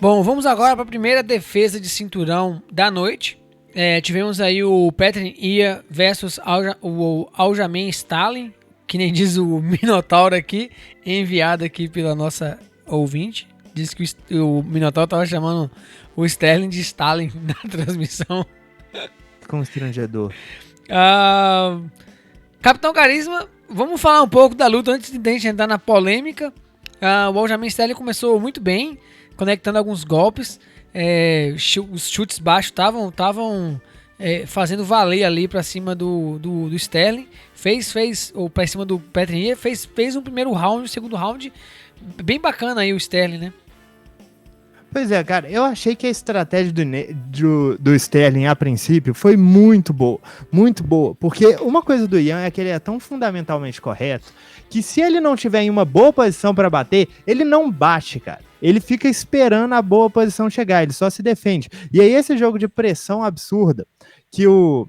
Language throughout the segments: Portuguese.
Bom, vamos agora para a primeira defesa de cinturão da noite. Tivemos aí o Petr Yan versus o Aljamain Sterling, que nem diz o Minotauro aqui, enviado aqui pela nossa ouvinte. Diz que o Minotauro estava chamando o Sterling de Stalin na transmissão. Constrangedor. Capitão Carisma, vamos falar um pouco da luta antes de a gente entrar na polêmica. O Aljamain Sterling começou muito bem, conectando alguns golpes. Os chutes baixos estavam fazendo valer ali pra cima do Sterling. Ou pra cima do Petr Yan, fez um primeiro round, um segundo round bem bacana aí o Sterling, né? Pois é, cara, eu achei que a estratégia do Sterling a princípio foi muito boa, porque uma coisa do Yan é que ele é tão fundamentalmente correto que se ele não tiver em uma boa posição para bater, ele não bate, cara. Ele fica esperando a boa posição chegar, ele só se defende. E aí esse jogo de pressão absurda que o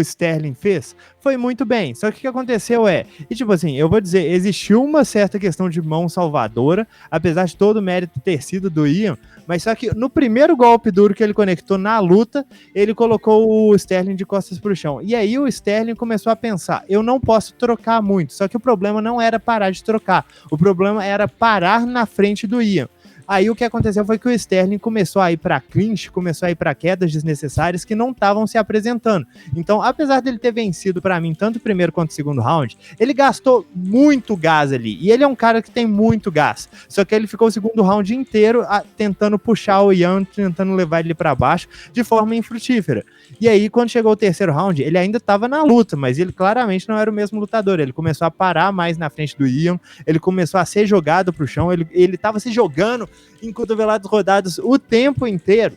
Sterling fez, foi muito bem. Só que o que aconteceu eu vou dizer, existiu uma certa questão de mão salvadora, apesar de todo o mérito ter sido do Yan, mas só que no primeiro golpe duro que ele conectou na luta, ele colocou o Sterling de costas pro chão. E aí o Sterling começou a pensar, eu não posso trocar muito, só que o problema não era parar de trocar, o problema era parar na frente do Yan. Aí o que aconteceu foi que o Sterling começou a ir para clinch, começou a ir para quedas desnecessárias que não estavam se apresentando. Então, apesar dele ter vencido para mim tanto o primeiro quanto o segundo round, ele gastou muito gás ali. E ele é um cara que tem muito gás. Só que ele ficou o segundo round inteiro tentando puxar o Yan, tentando levar ele para baixo de forma infrutífera. E aí, quando chegou o terceiro round, ele ainda estava na luta, mas ele claramente não era o mesmo lutador. Ele começou a parar mais na frente do Yan, ele começou a ser jogado pro chão, ele estava se jogando em cotoveladas rodadas o tempo inteiro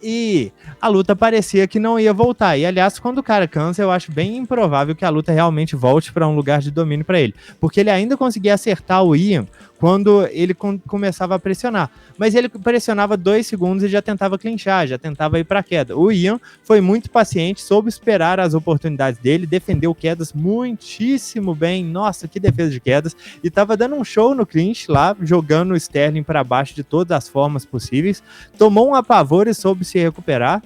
e a luta parecia que não ia voltar. E aliás, quando o cara cansa, eu acho bem improvável que a luta realmente volte para um lugar de domínio para ele, porque ele ainda conseguia acertar o Yan quando ele começava a pressionar, mas ele pressionava 2 segundos e já tentava clinchar, já tentava ir para queda. O Yan foi muito paciente, soube esperar as oportunidades dele, defendeu quedas muitíssimo bem, nossa, que defesa de quedas, e tava dando um show no clinch lá, jogando o Sterling para baixo de todas as formas possíveis, tomou um apavor e soube se recuperar,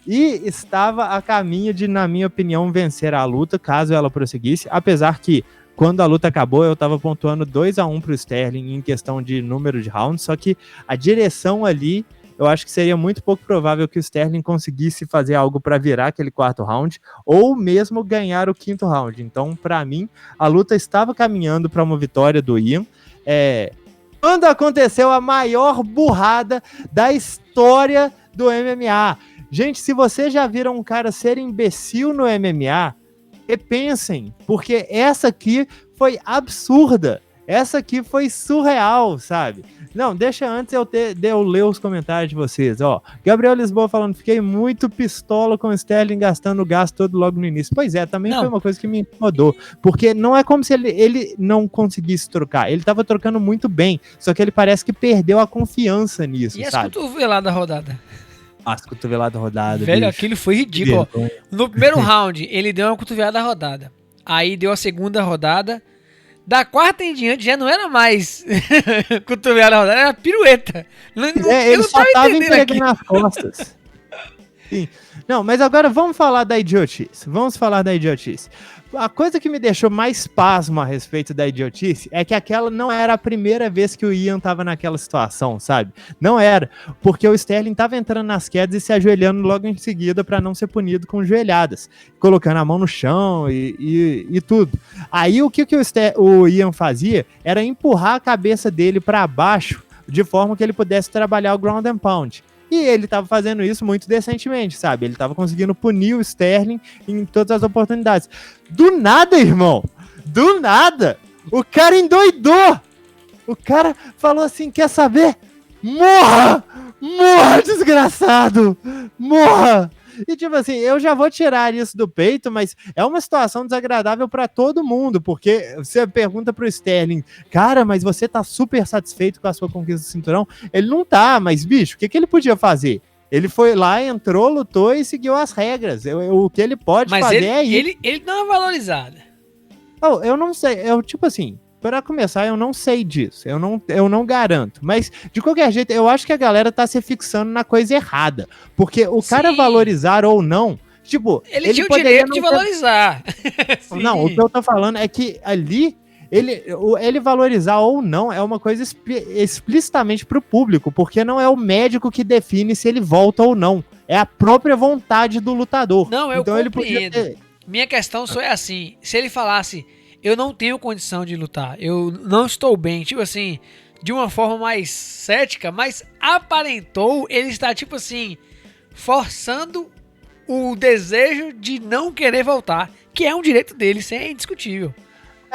e estava a caminho de, na minha opinião, vencer a luta, caso ela prosseguisse, apesar que quando a luta acabou, eu tava pontuando 2-1 pro Sterling em questão de número de rounds, só que a direção ali, eu acho que seria muito pouco provável que o Sterling conseguisse fazer algo para virar aquele quarto round, ou mesmo ganhar o quinto round. Então, para mim, a luta estava caminhando para uma vitória do Yan. Quando aconteceu a maior burrada da história do MMA. Gente, se vocês já viram um cara ser imbecil no MMA, repensem, porque essa aqui foi absurda, essa aqui foi surreal, sabe? Não, deixa antes eu ler os comentários de vocês, ó. Gabriel Lisboa falando, fiquei muito pistola com o Sterling gastando gás todo logo no início. Pois é, também foi uma coisa que me incomodou, porque não é como se ele não conseguisse trocar, ele tava trocando muito bem, só que ele parece que perdeu a confiança nisso, e sabe? E as cotoveladas rodadas? As cotoveladas rodadas, velho, bicho. Aquilo foi ridículo. No primeiro round, ele deu uma cotovelada rodada. Aí deu a segunda rodada. Da quarta em diante, já não era mais cotovelada rodada, era pirueta. Ele só tava entregando nas costas. Sim. Não, mas agora vamos falar da idiotice. A coisa que me deixou mais pasmo a respeito da idiotice é que aquela não era a primeira vez que o Yan tava naquela situação, sabe? Não era, porque o Sterling tava entrando nas quedas e se ajoelhando logo em seguida para não ser punido com joelhadas, colocando a mão no chão e tudo. Aí o que o Yan fazia era empurrar a cabeça dele para baixo de forma que ele pudesse trabalhar o ground and pound. E ele tava fazendo isso muito decentemente, sabe? Ele tava conseguindo punir o Sterling em todas as oportunidades. Do nada, irmão! Do nada! O cara endoidou! O cara falou assim, quer saber? Morra! Morra, desgraçado! Morra! E tipo assim, eu já vou tirar isso do peito, mas é uma situação desagradável pra todo mundo, porque você pergunta pro Sterling, cara, mas você tá super satisfeito com a sua conquista do cinturão? Ele não tá, mas bicho, o que ele podia fazer? Ele foi lá, entrou, lutou e seguiu as regras. O que ele pode fazer é isso. Ele dá uma valorizada. Eu não sei, tipo assim, Para começar, eu não sei disso. Eu não garanto. Mas, de qualquer jeito, eu acho que a galera tá se fixando na coisa errada. Porque o cara valorizar ou não... Tipo, ele tinha o direito de valorizar. Não, o que eu tô falando é que ali... Ele valorizar ou não é uma coisa explicitamente pro público, porque não é o médico que define se ele volta ou não. É a própria vontade do lutador. Não, eu compreendo. Minha questão só é assim, se ele falasse, eu não tenho condição de lutar, eu não estou bem, tipo assim, de uma forma mais cética, mas aparentou ele estar, tipo assim, forçando o desejo de não querer voltar, que é um direito dele, isso é indiscutível.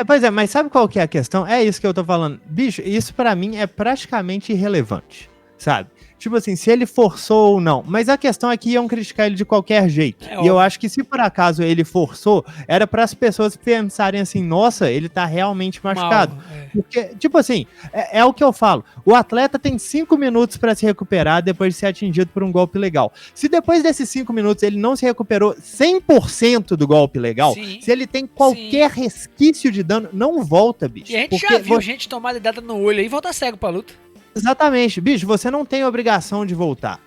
Pois é, mas sabe qual que é a questão? É isso que eu tô falando. Bicho, isso pra mim é praticamente irrelevante, sabe? Tipo assim, se ele forçou ou não. Mas a questão é que iam criticar ele de qualquer jeito. E eu acho que se por acaso ele forçou, era para as pessoas pensarem assim, nossa, ele tá realmente machucado. Porque, tipo assim, é o que eu falo. O atleta tem 5 minutos para se recuperar depois de ser atingido por um golpe legal. Se depois desses 5 minutos ele não se recuperou 100% do golpe legal, se ele tem qualquer resquício de dano, não volta, bicho. E a gente já viu gente tomar dedada no olho aí e voltar cego pra luta. Exatamente, bicho, você não tem obrigação de voltar.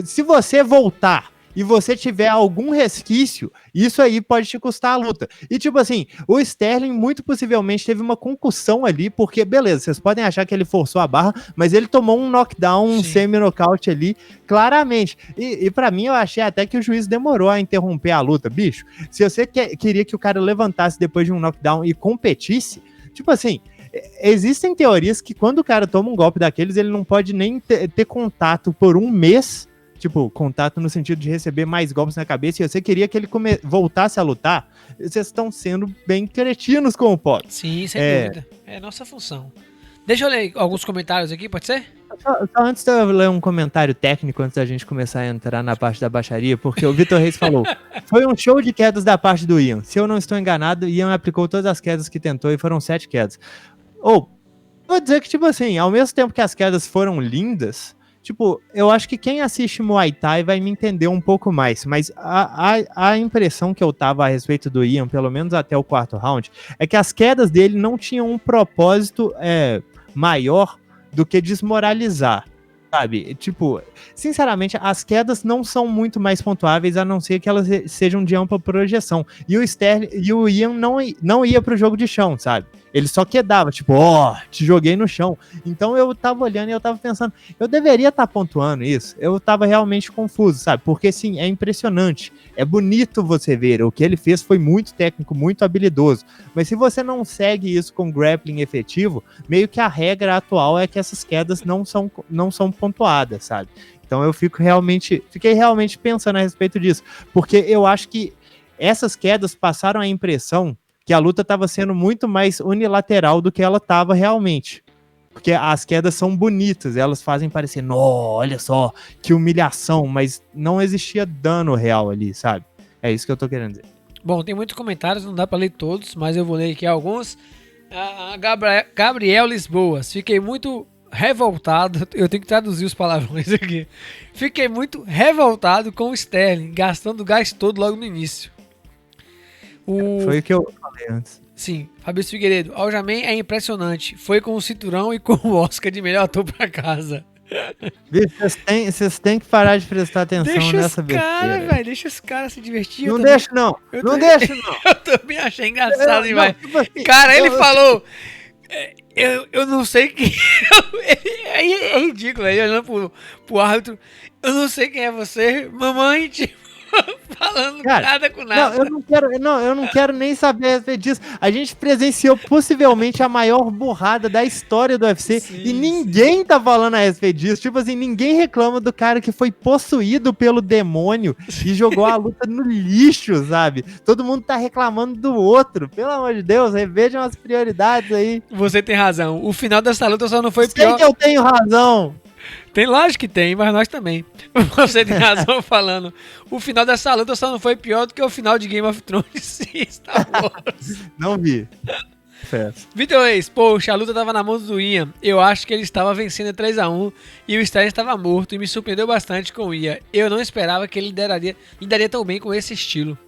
Se você voltar e você tiver algum resquício, isso aí pode te custar a luta. E tipo assim, o Sterling muito possivelmente teve uma concussão ali, porque beleza, vocês podem achar que ele forçou a barra, mas ele tomou um knockdown, um semi-knockout ali, claramente. E pra mim eu achei até que o juiz demorou a interromper a luta, bicho. Se você queria que o cara levantasse depois de um knockdown e competisse, tipo assim... Existem teorias que quando o cara toma um golpe daqueles, ele não pode nem ter contato por um mês, tipo, contato no sentido de receber mais golpes na cabeça, e você queria que ele voltasse a lutar, vocês estão sendo bem cretinos com o Pop. Sim, sem dúvida. É nossa função. Deixa eu ler alguns comentários aqui, pode ser? Só antes de eu ler um comentário técnico, antes da gente começar a entrar na parte da baixaria, porque o Vitor Reis falou, foi um show de quedas da parte do Ian. Se eu não estou enganado, Ian aplicou todas as quedas que tentou e foram 7 quedas. Vou dizer que, tipo assim, ao mesmo tempo que as quedas foram lindas, tipo, eu acho que quem assiste Muay Thai vai me entender um pouco mais, mas a impressão que eu tava a respeito do Ian, pelo menos até o 4º round, é que as quedas dele não tinham um propósito maior do que desmoralizar, sabe? Tipo, sinceramente, as quedas não são muito mais pontuáveis, a não ser que elas sejam de ampla projeção. E o Ian não ia pro jogo de chão, sabe? Ele só quedava, tipo, te joguei no chão. Então eu tava olhando e eu tava pensando, eu deveria estar pontuando isso. Eu tava realmente confuso, sabe? Porque, sim, é impressionante. É bonito você ver. O que ele fez foi muito técnico, muito habilidoso. Mas se você não segue isso com grappling efetivo, meio que a regra atual é que essas quedas não são pontuadas, sabe? Então eu fiquei realmente pensando a respeito disso. Porque eu acho que essas quedas passaram a impressão que a luta estava sendo muito mais unilateral do que ela estava realmente. Porque as quedas são bonitas, elas fazem parecer, olha só, que humilhação, mas não existia dano real ali, sabe? É isso que eu tô querendo dizer. Bom, tem muitos comentários, não dá para ler todos, mas eu vou ler aqui alguns. Gabriel Lisboas, fiquei muito revoltado, eu tenho que traduzir os palavrões aqui. Fiquei muito revoltado com o Sterling, gastando o gás todo logo no início. Foi o que eu falei antes. Sim, Fabrício Figueiredo. Aljamain é impressionante. Foi com o cinturão e com o Oscar de melhor ator pra casa. Bicho, vocês têm que parar de prestar atenção nessa besteira. Deixa os caras se divertir. Não deixa, não. Não deixa, não. Eu também achei engraçado demais. Tipo assim, cara, ele falou... Eu não sei quem... É ridículo. Ele olhando pro árbitro. Eu não sei quem é você, mamãe, tipo... falando nada com nada. Eu não quero nem saber a respeito disso. A gente presenciou possivelmente a maior burrada da história do UFC e ninguém tá falando a respeito disso. Tipo assim, ninguém reclama do cara que foi possuído pelo demônio e jogou a luta no lixo, sabe? Todo mundo tá reclamando do outro. Pelo amor de Deus, revejam as prioridades aí. Você tem razão. O final dessa luta só não foi pior. Sei que eu tenho razão. Tem, lógico que tem, mas nós também. Você tem razão falando. O final dessa luta só não foi pior do que o final de Game of Thrones e Star Wars. Não vi. Vitor Reis, poxa, a luta tava na mão do Ian. Eu acho que ele estava vencendo 3-1 e o Sterling estava morto e me surpreendeu bastante com o Ian. Eu não esperava que ele daria tão bem com esse estilo.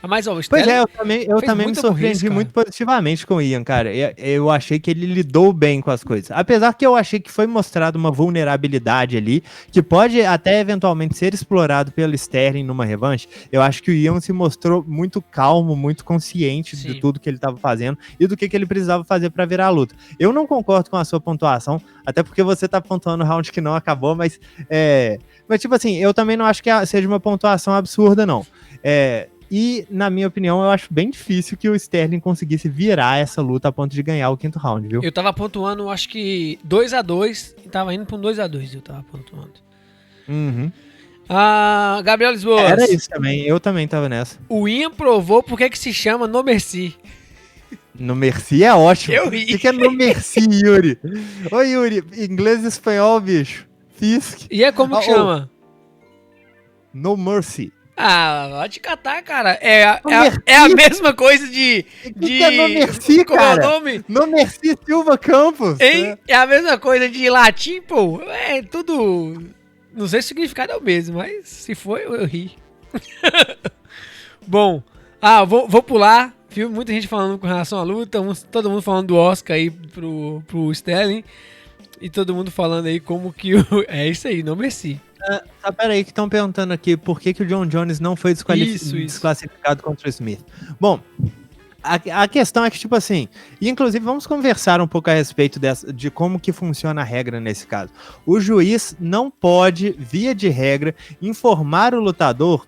Mas, ó, o Pois Sterling eu fez também me muita surpreendi burrice, cara. muito positivamente com o Ian, cara. Eu achei que ele lidou bem com as coisas. Apesar que eu achei que foi mostrado uma vulnerabilidade ali, que pode até eventualmente ser explorado pelo Sterling numa revanche. Eu acho que o Ian se mostrou muito calmo, muito consciente de Sim. tudo que ele estava fazendo e do que ele precisava fazer para virar a luta. Eu não concordo com a sua pontuação, até porque você tá pontuando o round que não acabou, mas tipo assim, eu também não acho que seja uma pontuação absurda, não. E, na minha opinião, eu acho bem difícil que o Sterling conseguisse virar essa luta a ponto de ganhar o quinto round, viu? Eu tava pontuando, acho que 2-2, e tava indo pra um 2-2, eu tava pontuando. Uhum. Gabriel Lisboa. Era isso também, eu também tava nessa. O Ian provou porque que se chama No Merci. No Merci é ótimo. Eu ri. O que é No Merci, Yuri? Ô, Yuri, inglês e espanhol, bicho. Fisk. E é como que chama? No Mercy. Vai te catar, cara. É a mesma coisa de... Que é No Merci, como cara? é o nome? No Merci Silva Campos. Hein? É a mesma coisa de latim, pô. É tudo... Não sei se o significado é o mesmo, mas se for, eu ri. Bom, vou pular. Viu? Muita gente falando com relação à luta. Todo mundo falando do Oscar aí pro Sterling. E todo mundo falando aí como que é isso aí, não merci. Pera aí, que estão perguntando aqui por que o John Jones não foi desclassificado contra o Smith. Bom, a questão é que, tipo assim, e inclusive vamos conversar um pouco a respeito de como que funciona a regra nesse caso. O juiz não pode, via de regra, informar o lutador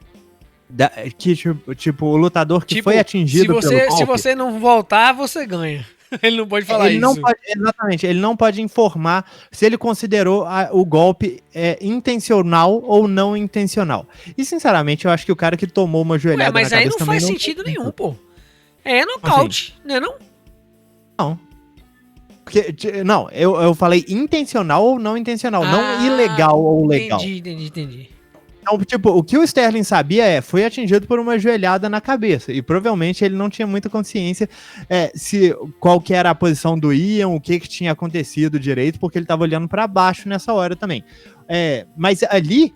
o lutador que foi atingido pelo golpe. Se você não voltar, você ganha. Ele não pode falar isso. Exatamente, ele não pode informar se ele considerou o golpe intencional ou não intencional. E, sinceramente, eu acho que o cara que tomou uma joelhada mas na aí cabeça não faz sentido nenhum, pô. É nocaute, né não? Não. Porque, não, eu falei intencional ou não intencional, não ilegal ou legal. Entendi. Então, tipo, o que o Sterling sabia foi atingido por uma joelhada na cabeça. E provavelmente ele não tinha muita consciência qual que era a posição do Ian, o que tinha acontecido direito, porque ele tava olhando para baixo nessa hora também. Mas ali,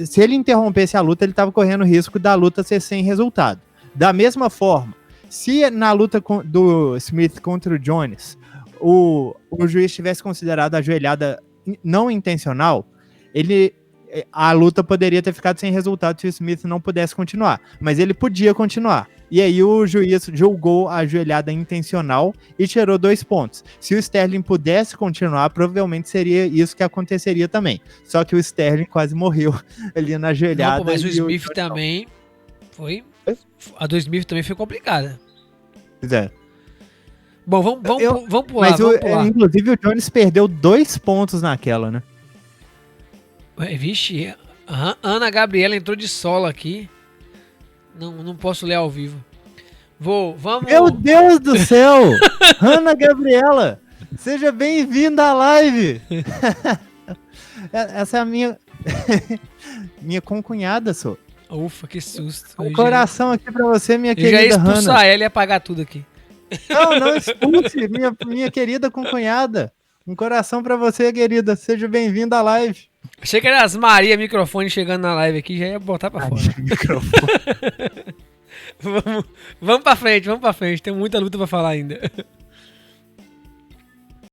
se ele interrompesse a luta, ele tava correndo o risco da luta ser sem resultado. Da mesma forma, se na luta do Smith contra o Jones, o juiz tivesse considerado a joelhada não intencional, a luta poderia ter ficado sem resultado se o Smith não pudesse continuar. Mas ele podia continuar. E aí o juiz julgou a joelhada intencional e tirou 2 pontos. Se o Sterling pudesse continuar, provavelmente seria isso que aconteceria também. Só que o Sterling quase morreu ali na joelhada. Não, mas o Smith também foi... A do Smith também foi complicada. Pois é. Bom, vamos pular. Mas inclusive o Jones perdeu 2 pontos naquela, né? Vixe, Ana Gabriela entrou de solo aqui. Não posso ler ao vivo. Vamos... Meu Deus do céu! Ana Gabriela, seja bem-vinda à live! Essa é a minha concunhada, só. Ufa, que susto. Um coração aqui pra você, minha querida Hannah. Eu já ia expulsar Hannah. ela e apagar tudo aqui. Não expulse, minha querida concunhada. Um coração pra você, querida. Seja bem-vinda à live. Achei que era as Maria microfone chegando na live aqui, já ia botar pra fora. Vamos pra frente, tem muita luta pra falar ainda.